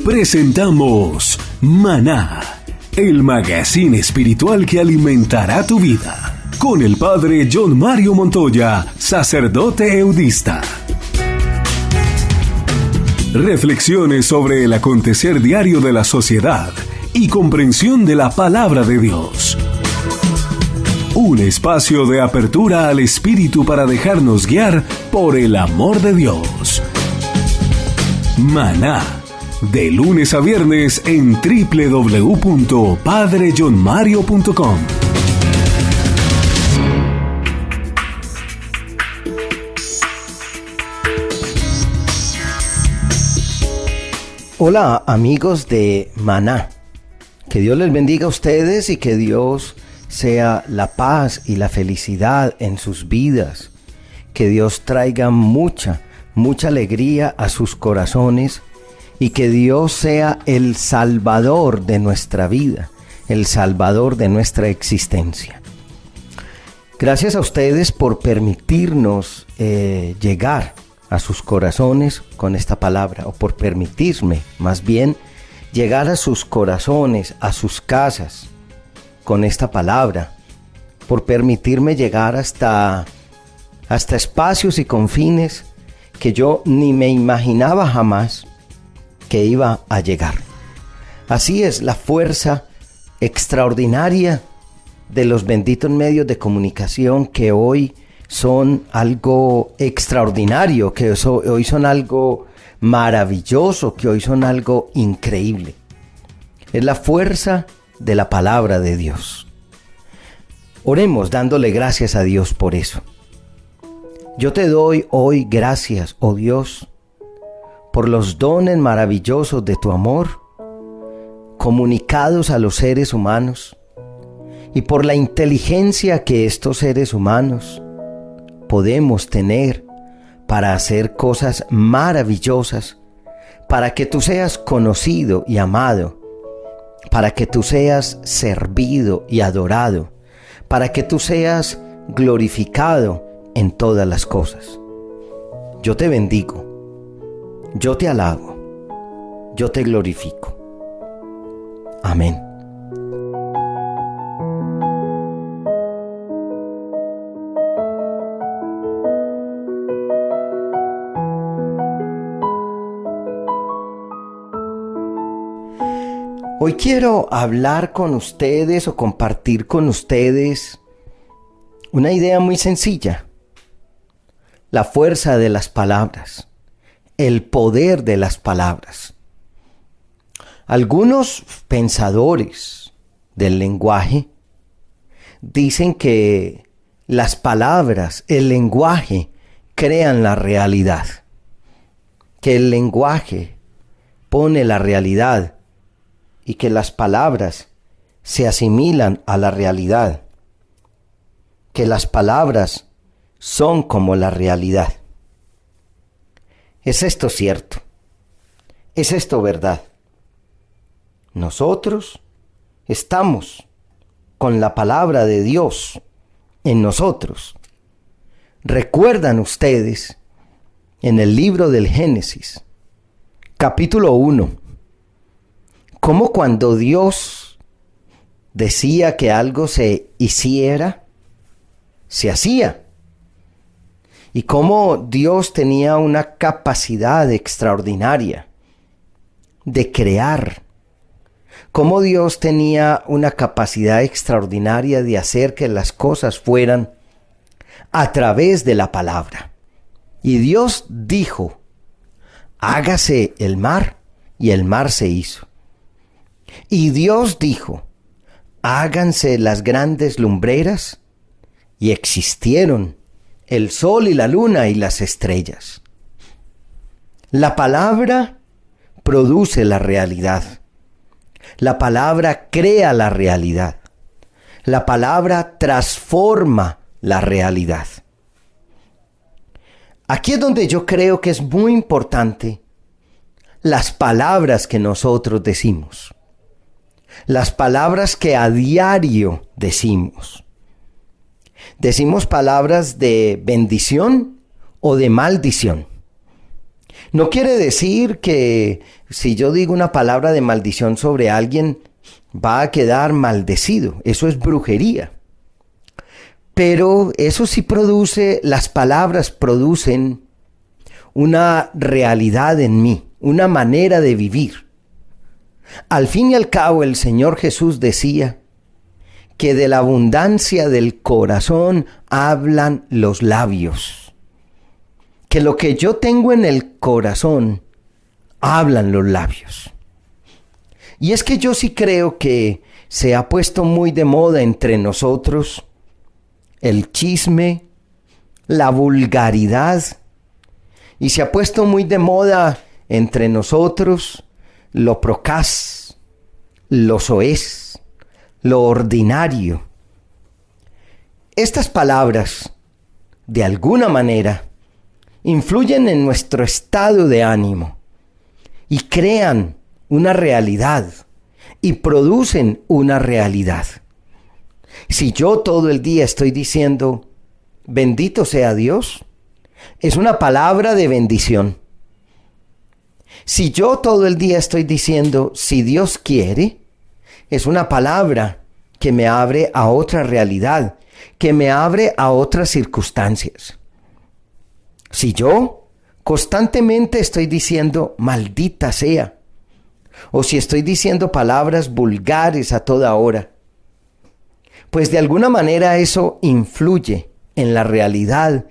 Presentamos Maná, el magazine espiritual que alimentará tu vida, con el padre John Mario Montoya, sacerdote eudista. Reflexiones sobre el acontecer diario de la sociedad y comprensión de la palabra de Dios. Un espacio de apertura al espíritu para dejarnos guiar por el amor de Dios. Maná, de lunes a viernes en www.padrejohnmario.com. Hola amigos de Maná, que Dios les bendiga a ustedes y que Dios sea la paz y la felicidad en sus vidas, que Dios traiga mucha alegría a sus corazones y que Dios sea el Salvador de nuestra vida, el Salvador de nuestra existencia. Gracias a ustedes por permitirnos llegar a sus corazones con esta palabra, o por permitirme, más bien, llegar a sus corazones, a sus casas, con esta palabra, por permitirme llegar hasta espacios y confines que yo ni me imaginaba jamás que iba a llegar. Así es la fuerza extraordinaria de los benditos medios de comunicación que hoy son algo extraordinario, que hoy son algo maravilloso, que hoy son algo increíble. Es la fuerza de la palabra de Dios. Oremos dándole gracias a Dios por eso. Yo te doy hoy gracias, oh Dios, por los dones maravillosos de tu amor, comunicados a los seres humanos, y por la inteligencia que estos seres humanos podemos tener para hacer cosas maravillosas, para que tú seas conocido y amado, para que tú seas servido y adorado, para que tú seas glorificado en todas las cosas. Yo te bendigo, yo te alabo, yo te glorifico. Amén. Hoy quiero hablar con ustedes o compartir con ustedes una idea muy sencilla. La fuerza de las palabras, el poder de las palabras. Algunos pensadores del lenguaje dicen que las palabras, el lenguaje, crean la realidad. Que el lenguaje pone la realidad y que las palabras se asimilan a la realidad, que las palabras son como la realidad. ¿Es esto cierto? ¿Es esto verdad? Nosotros estamos con la palabra de Dios en nosotros. ¿Recuerdan ustedes en el libro del Génesis, capítulo 1, cómo cuando Dios decía que algo se hiciera, se hacía? Y cómo Dios tenía una capacidad extraordinaria de crear. Cómo Dios tenía una capacidad extraordinaria de hacer que las cosas fueran a través de la palabra. Y Dios dijo, hágase el mar, y el mar se hizo. Y Dios dijo, háganse las grandes lumbreras, y existieron el sol y la luna y las estrellas. La palabra produce la realidad. La palabra crea la realidad. La palabra transforma la realidad. Aquí es donde yo creo que es muy importante las palabras que nosotros decimos. Las palabras que a diario decimos. Decimos palabras de bendición o de maldición. No quiere decir que si yo digo una palabra de maldición sobre alguien, va a quedar maldecido. Eso es brujería. Pero eso sí produce, las palabras producen una realidad en mí, una manera de vivir. Al fin y al cabo, el Señor Jesús decía que de la abundancia del corazón hablan los labios. Que lo que yo tengo en el corazón, hablan los labios. Y es que yo sí creo que se ha puesto muy de moda entre nosotros el chisme, la vulgaridad, y se ha puesto muy de moda entre nosotros lo procaz, lo soez, lo ordinario. Estas palabras, de alguna manera, influyen en nuestro estado de ánimo y crean una realidad y producen una realidad. Si yo todo el día estoy diciendo, bendito sea Dios, es una palabra de bendición. Si yo todo el día estoy diciendo, si Dios quiere, es una palabra que me abre a otra realidad, que me abre a otras circunstancias. Si yo constantemente estoy diciendo, maldita sea, o si estoy diciendo palabras vulgares a toda hora, pues de alguna manera eso influye en la realidad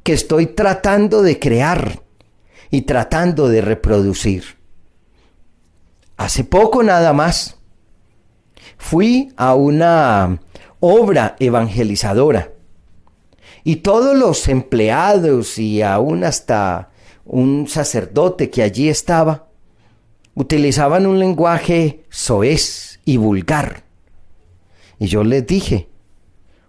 que estoy tratando de crear y tratando de reproducir. Hace poco nada más fui a una obra evangelizadora y todos los empleados y aún hasta un sacerdote que allí estaba utilizaban un lenguaje soez y vulgar. Y yo les dije,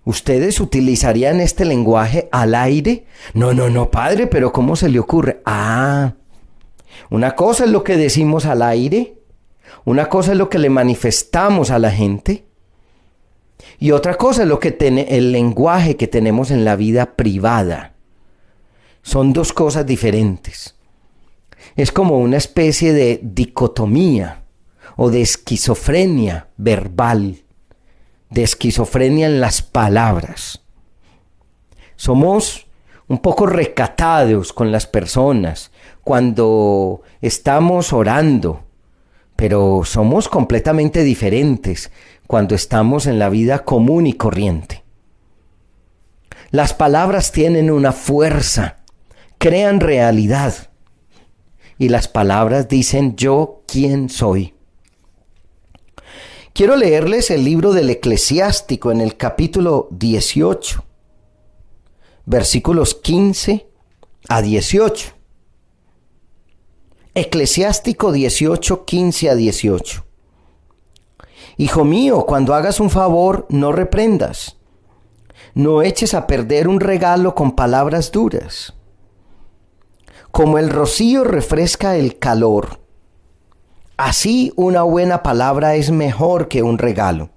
¿ustedes utilizarían este lenguaje al aire? No, padre, pero ¿cómo se le ocurre? Una cosa es lo que decimos al aire, una cosa es lo que le manifestamos a la gente, y otra cosa es el lenguaje que tenemos en la vida privada. Son dos cosas diferentes. Es como una especie de dicotomía o de esquizofrenia verbal, de esquizofrenia en las palabras. Somos un poco recatados con las personas cuando estamos orando, pero somos completamente diferentes cuando estamos en la vida común y corriente. Las palabras tienen una fuerza, crean realidad, y las palabras dicen yo quién soy. Quiero leerles el libro del Eclesiástico en el capítulo 18, versículos 15 a 18. Eclesiástico 18, 15 a 18. Hijo mío, cuando hagas un favor, no reprendas. No eches a perder un regalo con palabras duras. Como el rocío refresca el calor, así una buena palabra es mejor que un regalo.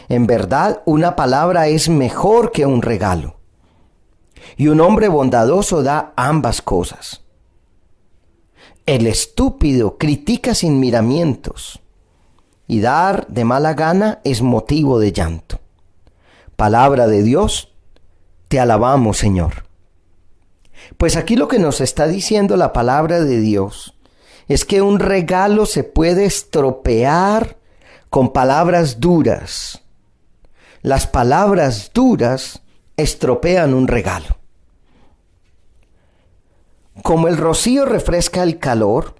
En verdad, una palabra es mejor que un regalo. Y un hombre bondadoso da ambas cosas. El estúpido critica sin miramientos, y dar de mala gana es motivo de llanto. Palabra de Dios, te alabamos, Señor. Pues aquí lo que nos está diciendo la palabra de Dios es que un regalo se puede estropear con palabras duras. Las palabras duras estropean un regalo. Como el rocío refresca el calor,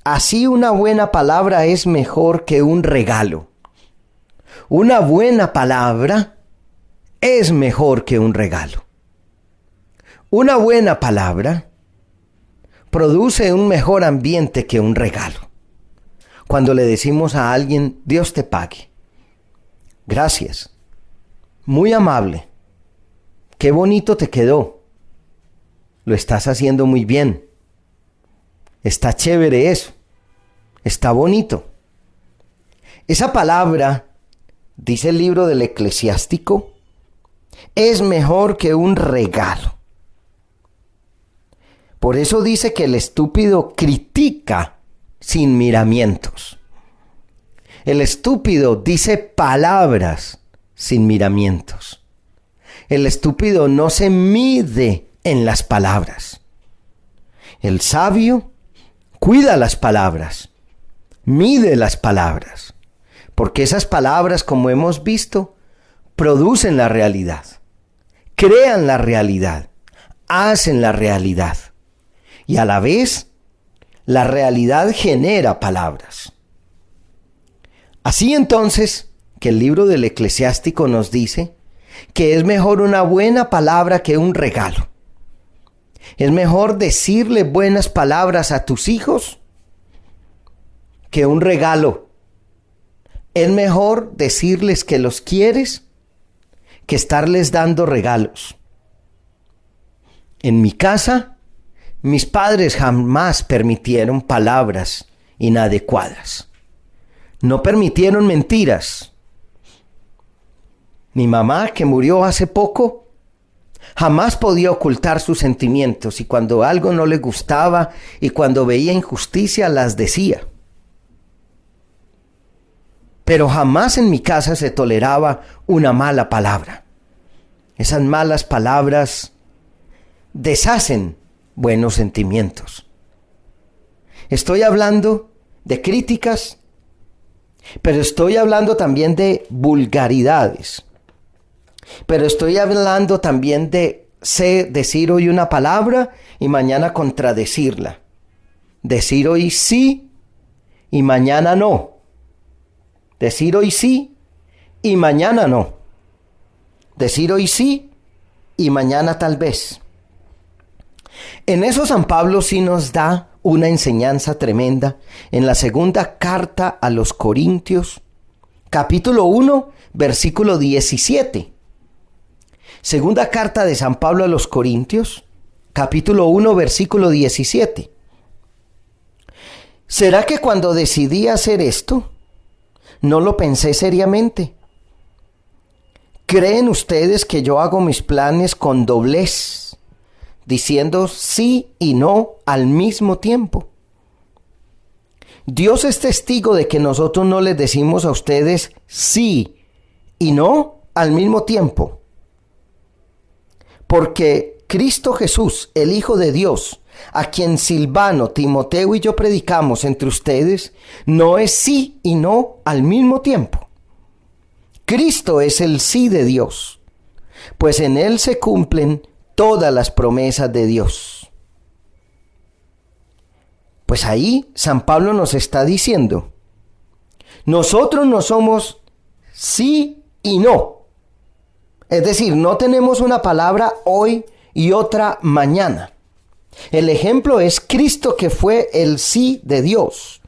así una buena palabra es mejor que un regalo. Una buena palabra es mejor que un regalo. Una buena palabra produce un mejor ambiente que un regalo. Cuando le decimos a alguien, Dios te pague. Gracias. Muy amable. Qué bonito te quedó. Lo estás haciendo muy bien. Está chévere eso. Está bonito. Esa palabra, dice el libro del Eclesiástico, es mejor que un regalo. Por eso dice que el estúpido critica sin miramientos. El estúpido dice palabras sin miramientos. El estúpido no se mide en las palabras. El sabio cuida las palabras, mide las palabras, porque esas palabras, como hemos visto, producen la realidad, crean la realidad, hacen la realidad. Y a la vez, la realidad genera palabras. Así entonces, que el libro del Eclesiástico nos dice que es mejor una buena palabra que un regalo. Es mejor decirle buenas palabras a tus hijos que un regalo. Es mejor decirles que los quieres que estarles dando regalos. En mi casa, mis padres jamás permitieron palabras inadecuadas. No permitieron mentiras. Mi mamá, que murió hace poco, jamás podía ocultar sus sentimientos, y cuando algo no le gustaba y cuando veía injusticia, las decía. Pero jamás en mi casa se toleraba una mala palabra. Esas malas palabras deshacen buenos sentimientos. Estoy hablando de críticas, pero estoy hablando también de vulgaridades. Pero estoy hablando también de decir hoy una palabra y mañana contradecirla. Decir hoy sí y mañana no. Decir hoy sí y mañana no. Decir hoy sí y mañana tal vez. En eso San Pablo sí nos da una enseñanza tremenda en la segunda carta a los Corintios, capítulo 1, versículo 17. Segunda carta de San Pablo a los Corintios, capítulo 1, versículo 17. ¿Será que cuando decidí hacer esto, no lo pensé seriamente? ¿Creen ustedes que yo hago mis planes con doblez, diciendo sí y no al mismo tiempo? Dios es testigo de que nosotros no les decimos a ustedes sí y no al mismo tiempo. Porque Cristo Jesús, el Hijo de Dios, a quien Silvano, Timoteo y yo predicamos entre ustedes, no es sí y no al mismo tiempo. Cristo es el sí de Dios, pues en Él se cumplen todas las promesas de Dios. Pues ahí San Pablo nos está diciendo, nosotros no somos sí y no. Es decir, no tenemos una palabra hoy y otra mañana. El ejemplo es Cristo, que fue el sí de Dios.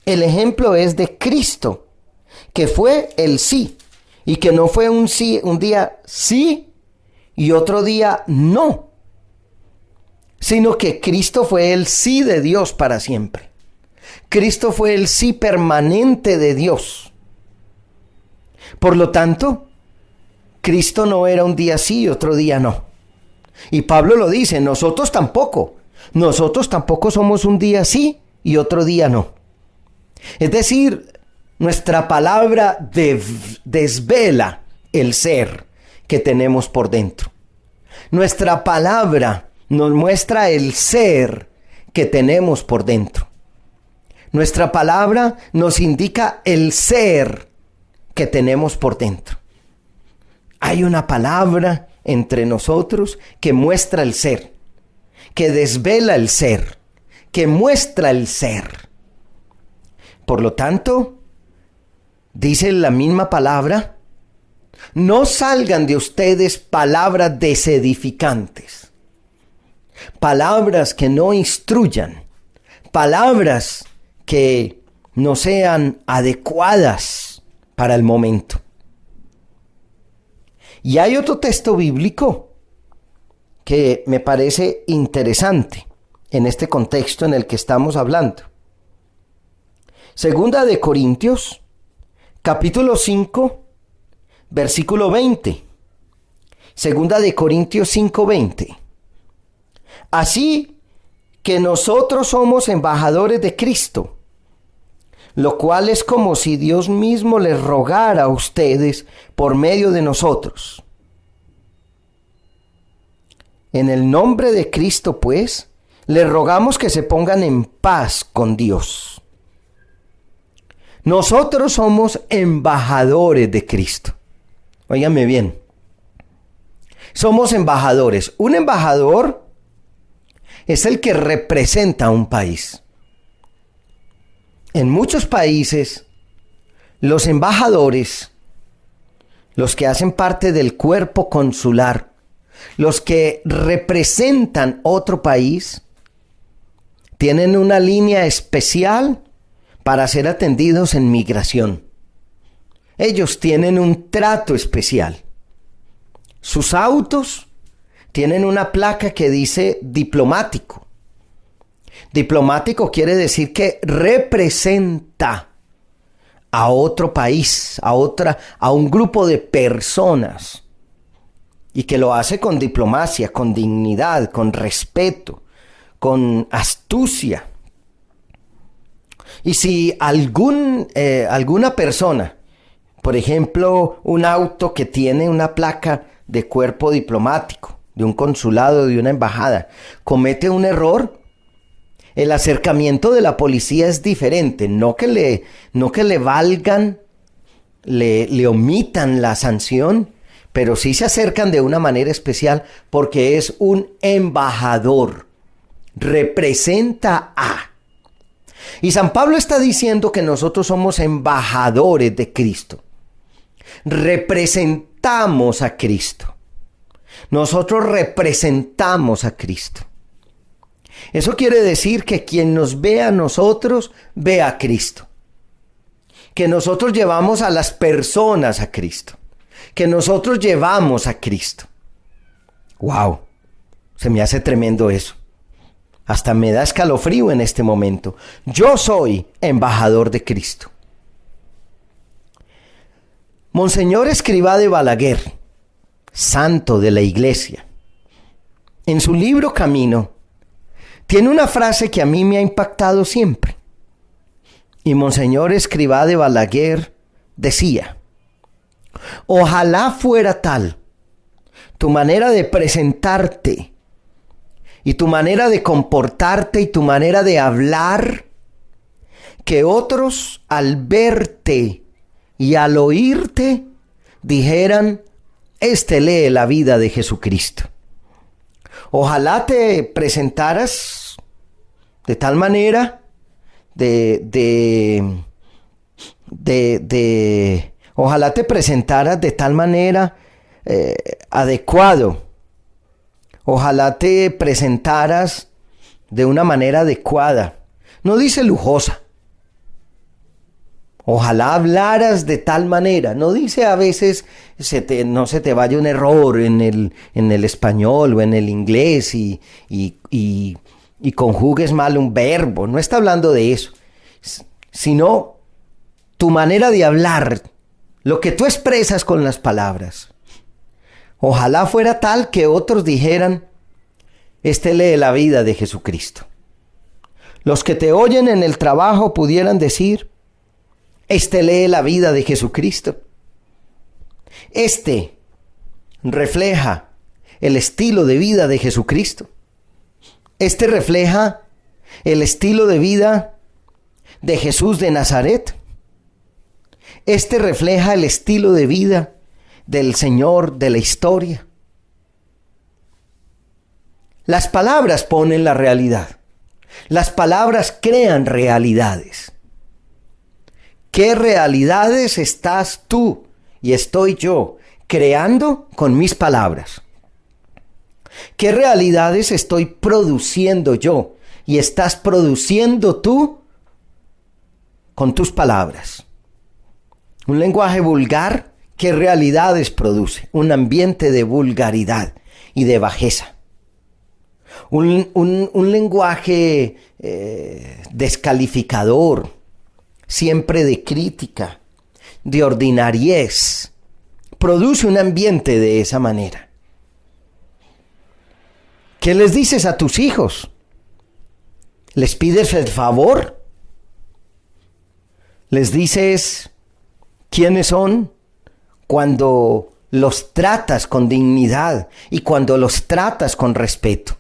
El ejemplo es de Cristo, que fue el sí, y que no fue un sí, un día sí y otro día no, sino que Cristo fue el sí de Dios para siempre. Cristo fue el sí permanente de Dios. Por lo tanto, Cristo no era un día sí y otro día no. Y Pablo lo dice, nosotros tampoco. Nosotros tampoco somos un día sí y otro día no. Es decir, nuestra palabra desvela el ser que tenemos por dentro. Nuestra palabra nos muestra el ser que tenemos por dentro. Nuestra palabra nos indica el ser que tenemos por dentro. Hay una palabra entre nosotros que muestra el ser, que desvela el ser, que muestra el ser. Por lo tanto, dice la misma palabra, no salgan de ustedes palabras desedificantes, palabras que no instruyan, palabras que no sean adecuadas para el momento. Y hay otro texto bíblico que me parece interesante en este contexto en el que estamos hablando. Segunda de Corintios, capítulo 5, versículo 20. Segunda de Corintios 5:20. Así que nosotros somos embajadores de Cristo, lo cual es como si Dios mismo les rogara a ustedes por medio de nosotros. En el nombre de Cristo, pues, les rogamos que se pongan en paz con Dios. Nosotros somos embajadores de Cristo. Óiganme bien. Somos embajadores. Un embajador es el que representa a un país. En muchos países, los embajadores, los que hacen parte del cuerpo consular, los que representan otro país, tienen una línea especial para ser atendidos en migración. Ellos tienen un trato especial. Sus autos tienen una placa que dice diplomático. Diplomático quiere decir que representa a otro país, a un grupo de personas, y que lo hace con diplomacia, con dignidad, con respeto, con astucia. Y si alguna persona, por ejemplo, un auto que tiene una placa de cuerpo diplomático, de un consulado, de una embajada, comete un error, el acercamiento de la policía es diferente. No que le valgan, le omitan la sanción, pero sí se acercan de una manera especial porque es un embajador. Representa a. Y San Pablo está diciendo que nosotros somos embajadores de Cristo. Representamos a Cristo. Nosotros representamos a Cristo. Eso quiere decir que quien nos ve a nosotros, ve a Cristo. Que nosotros llevamos a las personas a Cristo. Que nosotros llevamos a Cristo. ¡Wow! Se me hace tremendo eso. Hasta me da escalofrío en este momento. Yo soy embajador de Cristo. Monseñor Escrivá de Balaguer, santo de la Iglesia, en su libro Camino, tiene una frase que a mí me ha impactado siempre. Y Monseñor Escrivá de Balaguer decía: ojalá fuera tal tu manera de presentarte y tu manera de comportarte y tu manera de hablar, que otros al verte y al oírte dijeran: este lee la vida de Jesucristo. Ojalá te presentaras de tal manera, ojalá te presentaras de tal manera adecuado. Ojalá te presentaras de una manera adecuada. No dice lujosa. Ojalá hablaras de tal manera. No dice a veces no se te vaya un error en el español o en el inglés y conjugues mal un verbo. No está hablando de eso. Sino tu manera de hablar, lo que tú expresas con las palabras. Ojalá fuera tal que otros dijeran: este lee la vida de Jesucristo. Los que te oyen en el trabajo pudieran decir: este lee la vida de Jesucristo. Este refleja el estilo de vida de Jesucristo. Este refleja el estilo de vida de Jesús de Nazaret. Este refleja el estilo de vida del Señor de la historia. Las palabras ponen la realidad. Las palabras crean realidades. ¿Qué realidades estás tú y estoy yo creando con mis palabras? ¿Qué realidades estoy produciendo yo y estás produciendo tú con tus palabras? Un lenguaje vulgar, ¿qué realidades produce? Un ambiente de vulgaridad y de bajeza. Un lenguaje descalificador, siempre de crítica, de ordinariez, produce un ambiente de esa manera. ¿Qué les dices a tus hijos? ¿Les pides el favor? ¿Les dices quiénes son cuando los tratas con dignidad y cuando los tratas con respeto?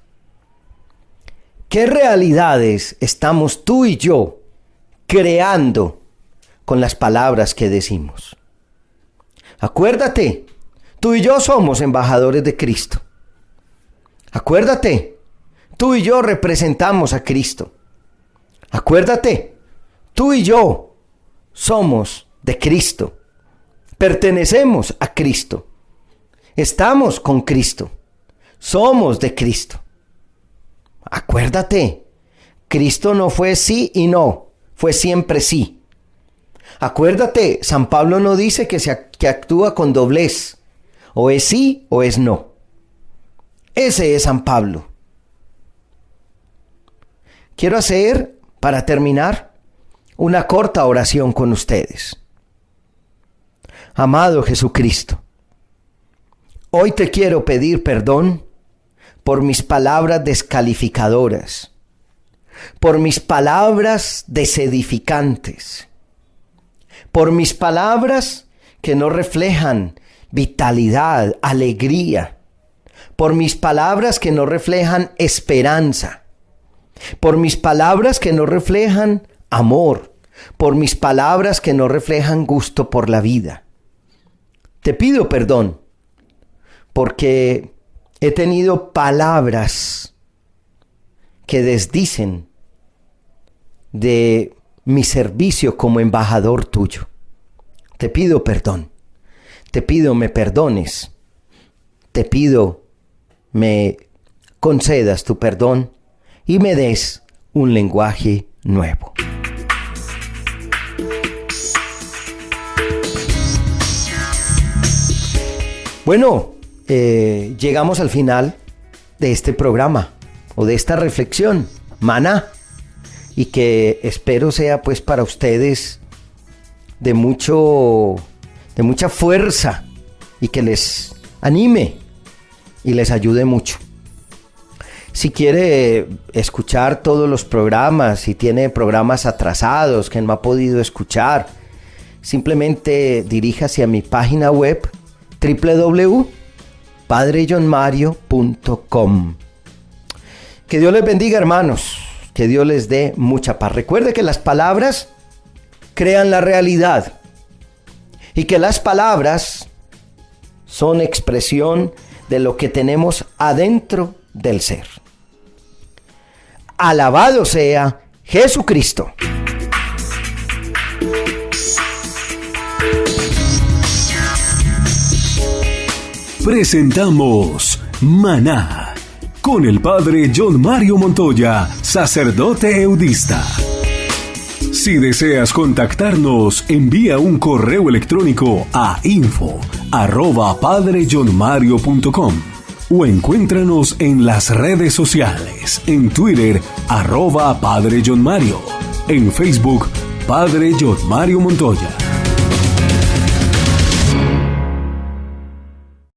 ¿Qué realidades estamos tú y yo creando con las palabras que decimos? Acuérdate, tú y yo somos embajadores de Cristo. Acuérdate, tú y yo representamos a Cristo. Acuérdate, tú y yo somos de Cristo. Pertenecemos a Cristo. Estamos con Cristo. Somos de Cristo. Acuérdate, Cristo no fue sí y no, fue siempre sí. Acuérdate, San Pablo no dice que actúa con doblez. O es sí o es no. Ese es San Pablo. Quiero hacer, para terminar, una corta oración con ustedes. Amado Jesucristo, hoy te quiero pedir perdón por mis palabras descalificadoras, por mis palabras desedificantes, por mis palabras que no reflejan vitalidad, alegría, por mis palabras que no reflejan esperanza, por mis palabras que no reflejan amor, por mis palabras que no reflejan gusto por la vida. Te pido perdón porque he tenido palabras que desdicen de mi servicio como embajador tuyo. Te pido perdón. Te pido me perdones. Te pido me concedas tu perdón y me des un lenguaje nuevo. Bueno, llegamos al final de este programa o de esta reflexión, Maná, y que espero sea pues para ustedes de mucha fuerza y que les anime y les ayude mucho. Si quiere escuchar todos los programas, si tiene programas atrasados que no ha podido escuchar, simplemente diríjase a mi página web www.padrejohnmario.com. Que Dios les bendiga, hermanos, que Dios les dé mucha paz. Recuerde que las palabras crean la realidad y que las palabras son expresión de lo que tenemos adentro del ser. Alabado sea Jesucristo. Presentamos Maná con el Padre John Mario Montoya, sacerdote eudista. Si deseas contactarnos, envía un correo electrónico a info@padrejohnmario.com o encuéntranos en las redes sociales, en Twitter @Padre John Mario, en Facebook Padre John Mario Montoya.